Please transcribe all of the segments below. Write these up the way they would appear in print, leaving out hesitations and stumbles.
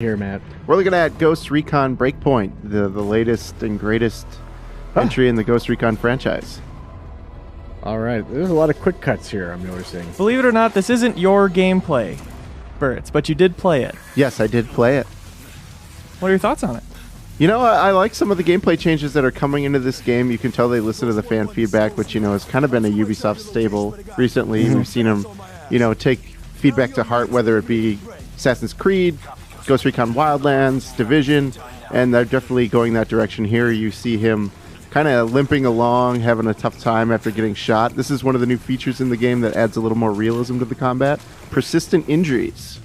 here, Matt? We're looking at Ghost Recon Breakpoint, the latest and greatest entry in the Ghost Recon franchise. All right, there's a lot of quick cuts here, I'm noticing. Believe it or not, this isn't your gameplay, Birds, but you did play it. Yes, I did play it. What are your thoughts on it? You know, I like some of the gameplay changes that are coming into this game. You can tell they listen to the fan feedback, which, you know, has kind of been a Ubisoft staple recently. We've seen them, you know, take feedback to heart, whether it be Assassin's Creed, Ghost Recon Wildlands, Division, and they're definitely going that direction here. You see him kind of limping along, having a tough time after getting shot. This is one of the new features in the game that adds a little more realism to the combat. Persistent injuries.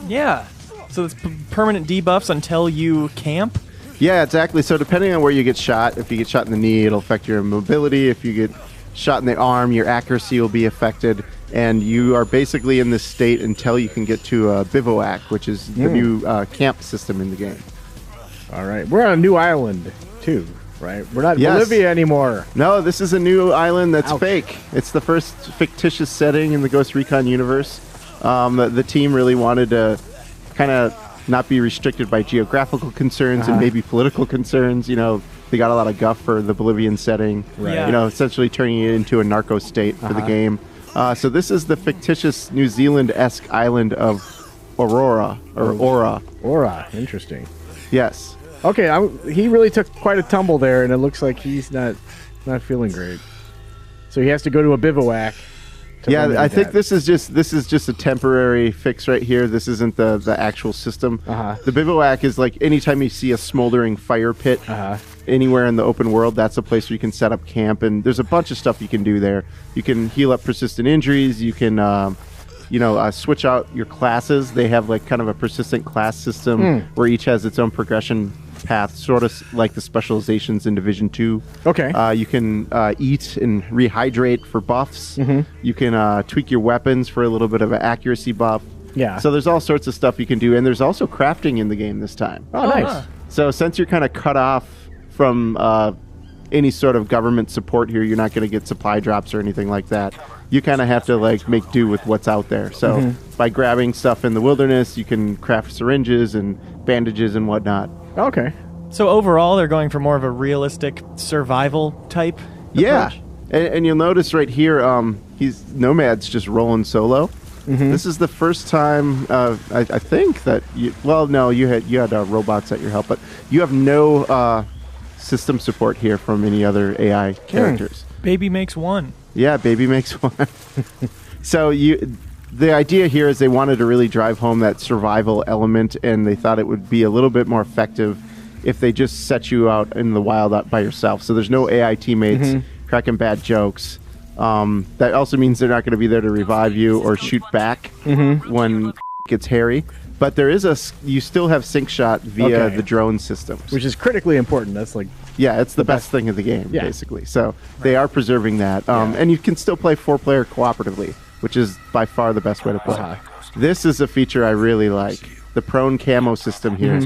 Yeah. So it's permanent debuffs until you camp? Yeah, exactly. So depending on where you get shot, if you get shot in the knee, it'll affect your mobility. If you get shot in the arm, your accuracy will be affected. And you are basically in this state until you can get to a bivouac, which is the new camp system in the game. All right, we're on a new island, too, right? We're not Bolivia anymore. No, this is a new island that's Ouch. fake. It's the first fictitious setting in the Ghost Recon universe. The team really wanted to kind of not be restricted by geographical concerns and maybe political concerns. You know, they got a lot of guff for the Bolivian setting. Right. Yeah. You know, essentially turning it into a narco state for the game. So this is the fictitious New Zealand-esque island of Aurora, or Aura. Aura, interesting. Yes. Okay, he really took quite a tumble there, and it looks like he's not feeling great. So he has to go to a bivouac. Yeah, I think this is just a temporary fix right here. This isn't the actual system. The bivouac is like anytime you see a smoldering fire pit anywhere in the open world, that's a place where you can set up camp, and there's a bunch of stuff you can do there. You can heal up persistent injuries. You can switch out your classes. They have like kind of a persistent class system where each has its own progression path, sort of like the specializations in Division 2. Okay. You can eat and rehydrate for buffs. You can tweak your weapons for a little bit of an accuracy buff. Yeah. So there's all sorts of stuff you can do, and there's also crafting in the game this time. Oh, nice. So since you're kind of cut off from any sort of government support here, you're not going to get supply drops or anything like that. You kind of have to like make do with what's out there. So by grabbing stuff in the wilderness, you can craft syringes and bandages and whatnot. Okay. So overall, they're going for more of a realistic survival type approach? And you'll notice right here, Nomad's just rolling solo. This is the first time I think that you had robots at your help, but you have no system support here from any other AI characters. Baby makes one. Yeah, baby makes one. So the idea here is they wanted to really drive home that survival element, and they thought it would be a little bit more effective if they just set you out in the wild out by yourself. So there's no AI teammates cracking bad jokes. That also means they're not going to be there to revive you or shoot back when it gets hairy. But you still have sync shot via the drone systems, Which is critically important. That's like it's the best thing in the game, basically. So they are preserving that, and you can still play 4-player cooperatively, which is by far the best way to play. This is a feature I really like, the prone camo system here.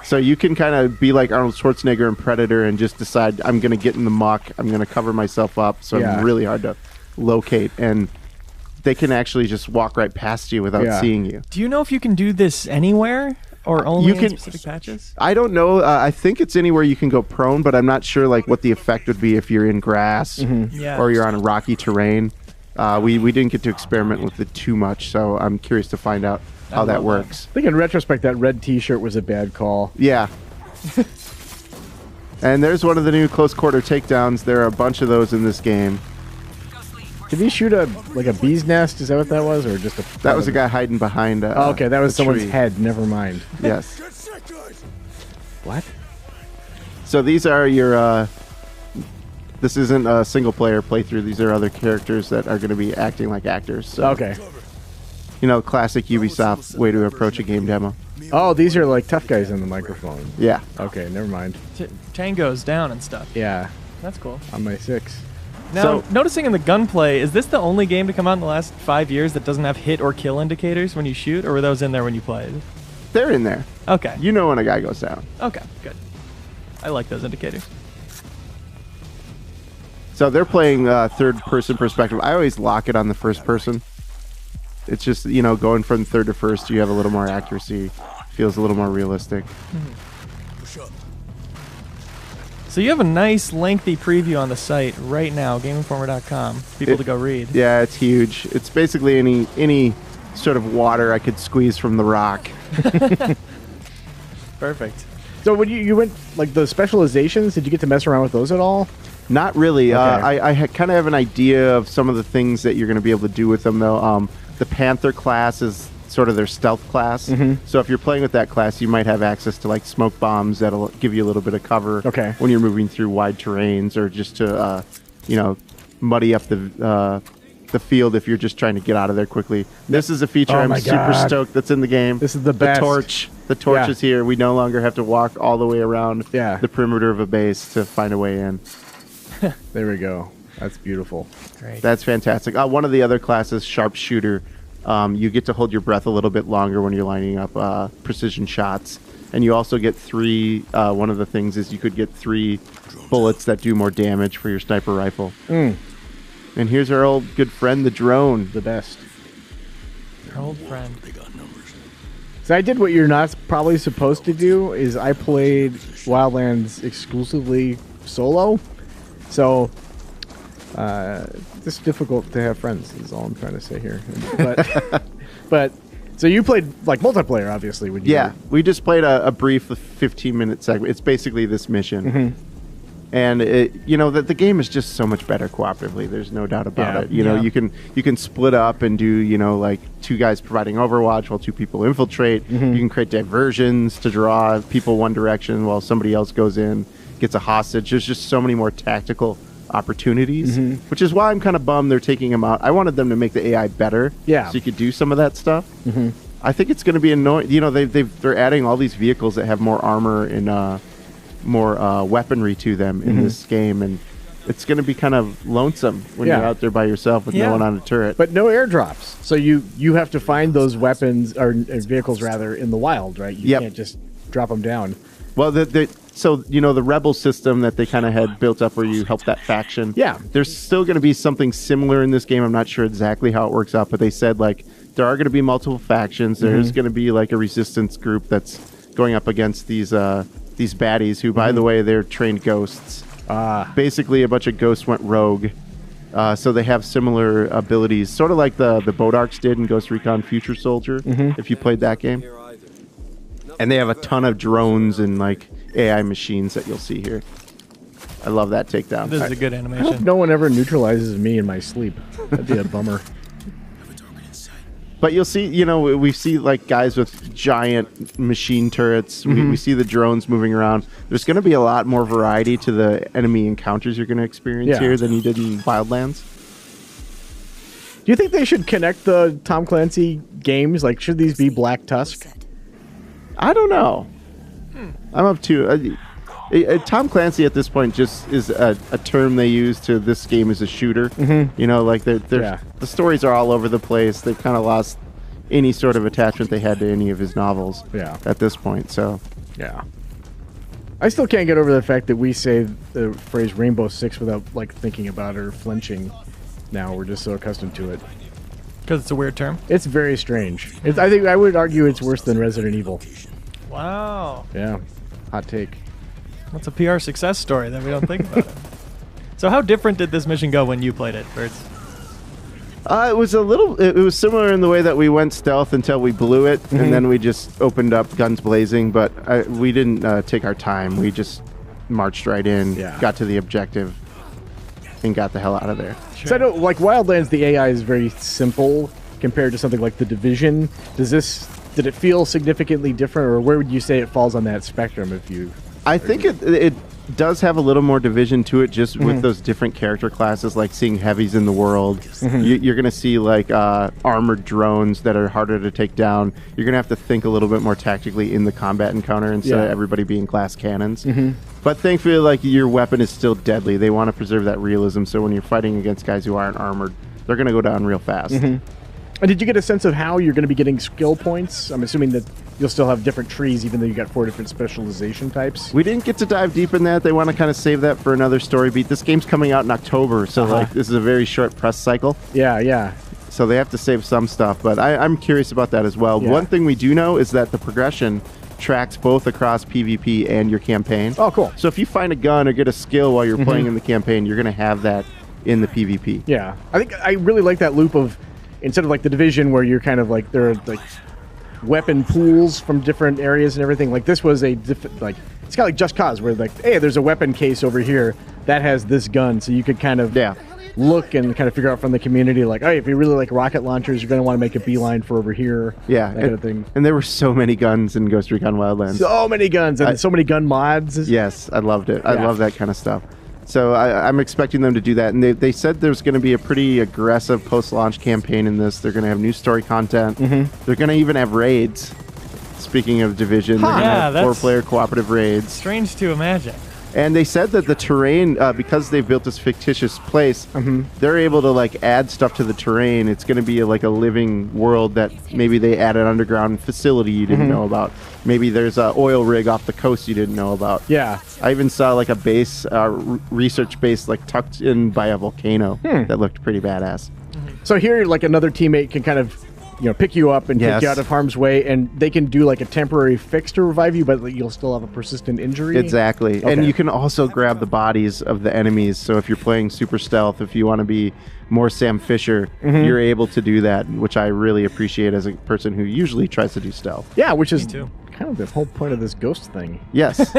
So you can kind of be like Arnold Schwarzenegger in Predator and just decide, I'm going to get in the muck, I'm going to cover myself up, so I'm really hard to locate, and they can actually just walk right past you without seeing you. Do you know if you can do this anywhere or only in specific patches? I don't know. I think it's anywhere you can go prone, but I'm not sure like what the effect would be if you're in grass or you're on a rocky terrain. We didn't get to experiment with it too much, so I'm curious to find out how that works. I think in retrospect, that red T-shirt was a bad call. Yeah. And there's one of the new close quarter takedowns. There are a bunch of those in this game. Did he shoot a bee's nest? Is that what that was, or just a? That was a guy hiding behind. Okay, that was someone's tree. head. Never mind. Yes. What? So these are your. This isn't a single player playthrough. These are other characters that are going to be acting like actors. So, okay. You know, classic Ubisoft way to approach a game demo. Oh, these are like tough guys in the microphone. Yeah. Okay, never mind. Tango's down and stuff. Yeah. That's cool. On my 6. Now, noticing in the gunplay, is this the only game to come out in the last 5 years that doesn't have hit or kill indicators when you shoot, or were those in there when you played? They're in there. Okay. You know when a guy goes down. Okay, good. I like those indicators. So they're playing third-person perspective. I always lock it on the first person. It's just, you know, going from third to first, you have a little more accuracy feels a little more realistic. So you have a nice lengthy preview on the site right now, GameInformer.com. People to go read. Yeah, it's huge. It's basically any sort of water I could squeeze from the rock. Perfect. So when you went, like, the specializations, did you get to mess around with those at all? Not really. Okay. I kind of have an idea of some of the things that you're going to be able to do with them, though. The Panther class is sort of their stealth class. So if you're playing with that class, you might have access to, like, smoke bombs that'll give you a little bit of cover when you're moving through wide terrains, or just to, you know, muddy up the field if you're just trying to get out of there quickly. This is a feature I'm super stoked that's in the game. This is the best. The torch is here. We no longer have to walk all the way around the perimeter of a base to find a way in. There we go. That's beautiful. Great. That's fantastic. One of the other classes, Sharpshooter, you get to hold your breath a little bit longer when you're lining up precision shots. And you also get 3, one of the things is you could get 3 bullets that do more damage for your sniper rifle. And here's our old good friend, the drone. The best. Your old friend. So I did what you're not probably supposed to do, is I played Wildlands exclusively solo. So it's difficult to have friends is all I'm trying to say here. But so you played, like, multiplayer, obviously. When you we just played a brief 15-minute segment. It's basically this mission. And you know that the game is just so much better cooperatively. There's no doubt about it. You know, you can split up and do, you know, like 2 guys providing Overwatch while 2 people infiltrate. You can create diversions to draw people one direction while somebody else goes in, gets a hostage. There's just so many more tactical opportunities, which is why I'm kind of bummed they're taking them out. I wanted them to make the AI better, so you could do some of that stuff. I think it's going to be annoying. You know, they're adding all these vehicles that have more armor and more weaponry to them in this game, and it's going to be kind of lonesome when you're out there by yourself with no one on a turret. But no airdrops, so you have to find those weapons or vehicles rather in the wild, right? You can't just drop them down. Well, so you know the rebel system that they kind of had built up where you help that faction. There's still going to be something similar in this game. I'm not sure exactly how it works out, but they said, like, there are going to be multiple factions. There's going to be, like, a resistance group that's going up against these baddies who, by the way, they're trained ghosts. Basically, a bunch of ghosts went rogue. So they have similar abilities, sort of like the Bodarks did in Ghost Recon Future Soldier, if you played that game. And they have a ton of drones and, like, AI machines that you'll see here. I love that takedown. This is a good I hope animation. no one ever neutralizes me in my sleep. That'd be a bummer. But you'll see, you know, we see, like, guys with giant machine turrets. We see the drones moving around. There's going to be a lot more variety to the enemy encounters you're going to experience here than you did in Wildlands. Do you think they should connect the Tom Clancy games? Like, should these be Black Tusk? I don't know. I'm up to... Tom Clancy at this point just is a term they use to this game as a shooter. You know, like the stories are all over the place. They've kind of lost any sort of attachment they had to any of his novels at this point. So I still can't get over the fact that we say the phrase Rainbow Six without, like, thinking about it or flinching. Now we're just so accustomed to it. Because it's a weird term? It's very strange. I would argue it's worse than Resident Evil. Wow. Yeah. Hot take. That's a PR success story that we don't think about it. So how different did this mission go when you played it, Birds? It was similar in the way that we went stealth until we blew it, and then we just opened up guns blazing, but we didn't take our time. We just marched right in, got to the objective, and got the hell out of there. Sure. So I know, like, Wildlands, the AI is very simple compared to something like The Division. Did it feel significantly different, or where would you say it falls on that spectrum if you... I think it does have a little more division to it, just with those different character classes, like seeing heavies in the world. You're going to see, like, armored drones that are harder to take down. You're going to have to think a little bit more tactically in the combat encounter instead of everybody being glass cannons. But thankfully, like, your weapon is still deadly. They want to preserve that realism, so when you're fighting against guys who aren't armored, they're going to go down real fast. And did you get a sense of how you're going to be getting skill points? I'm assuming that you'll still have different trees, even though you got 4 different specialization types. We didn't get to dive deep in that. They want to kind of save that for another story beat. This game's coming out in October, so like this is a very short press cycle. Yeah. So they have to save some stuff, but I'm curious about that as well. Yeah. One thing we do know is that the progression tracks both across PvP and your campaign. Oh, cool. So if you find a gun or get a skill while you're playing in the campaign, you're going to have that in the PvP. Yeah. I think I really like that loop of, instead of like the Division where you're kind of like, there are like weapon pools from different areas and everything. Like this was a, like, it's kind of like Just Cause where like, hey, there's a weapon case over here that has this gun. So you could kind of look and kind of figure out from the community, like, oh, if you really like rocket launchers, you're going to want to make a beeline for over here. Yeah, that kind of thing. And there were so many guns in Ghost Recon Wildlands. So many guns and so many gun mods. Yes, I loved it. I love that kind of stuff. So I'm expecting them to do that. And they said there's going to be a pretty aggressive post-launch campaign in this. They're going to have new story content. They're going to even have raids. Speaking of Division, they're going to have 4-player cooperative raids. Strange to imagine. And they said that the terrain, because they've built this fictitious place, they're able to like add stuff to the terrain. It's going to be like a living world that maybe they add an underground facility you didn't know about. Maybe there's an oil rig off the coast you didn't know about. Yeah. I even saw like a base, research base, like tucked in by a volcano that looked pretty badass. So here, like another teammate can kind of, pick you up and take you out of harm's way, and they can do like a temporary fix to revive you, but you'll still have a persistent injury. Exactly. Okay. And you can also grab the bodies of the enemies. So if you're playing super stealth, if you want to be more Sam Fisher, you're able to do that, which I really appreciate as a person who usually tries to do stealth. Yeah, which is kind of the whole point of this ghost thing. Yes.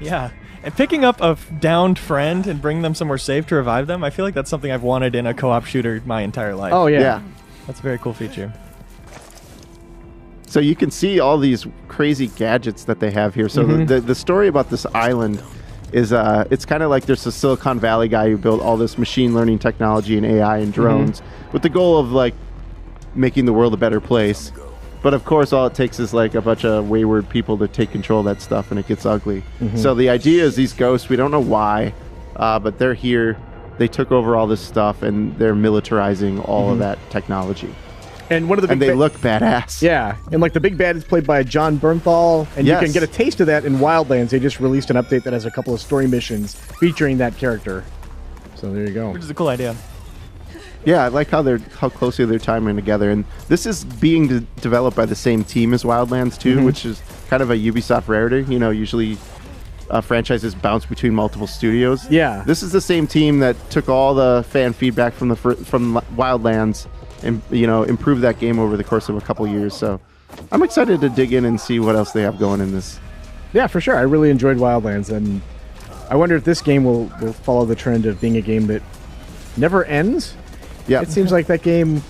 Yeah. And picking up a downed friend and bring them somewhere safe to revive them, I feel like that's something I've wanted in a co-op shooter my entire life. Oh, yeah. That's a very cool feature. So you can see all these crazy gadgets that they have here. So the story about this island is it's kind of like there's a Silicon Valley guy who built all this machine learning technology and AI and drones with the goal of like making the world a better place. But of course, all it takes is like a bunch of wayward people to take control of that stuff, and it gets ugly. So the idea is these ghosts, we don't know why, but they're here. They took over all this stuff, and they're militarizing all of that technology. And one of the they look badass. Yeah, and like the big bad is played by John Bernthal, and you can get a taste of that in Wildlands. They just released an update that has a couple of story missions featuring that character. So there you go. Which is a cool idea. Yeah, I like how closely they're timing together, and this is being developed by the same team as Wildlands too, which is kind of a Ubisoft rarity. Usually franchises bounce between multiple studios. Yeah, this is the same team that took all the fan feedback from Wildlands and improved that game over the course of a couple years. So I'm excited to dig in and see what else they have going in this. Yeah, for sure. I really enjoyed Wildlands, and I wonder if this game will follow the trend of being a game that never ends. Yeah, it seems like that game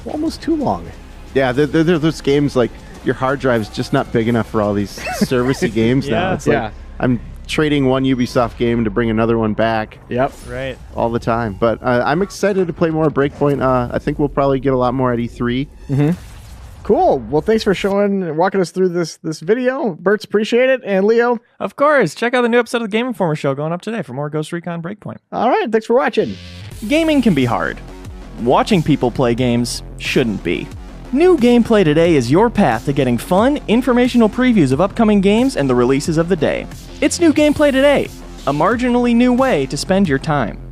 almost too long. Yeah, those games like your hard drive's just not big enough for all these servicey games now. It's like I'm trading one Ubisoft game to bring another one back. Yep, right. All the time. But I'm excited to play more Breakpoint. I think we'll probably get a lot more at E3. Cool. Well, thanks for walking us through this video. Bert's, appreciate it. And Leo? Of course. Check out the new episode of the Game Informer show going up today for more Ghost Recon Breakpoint. All right. Thanks for watching. Gaming can be hard. Watching people play games shouldn't be. New Gameplay Today is your path to getting fun, informational previews of upcoming games and the releases of the day. It's New Gameplay Today, a marginally new way to spend your time.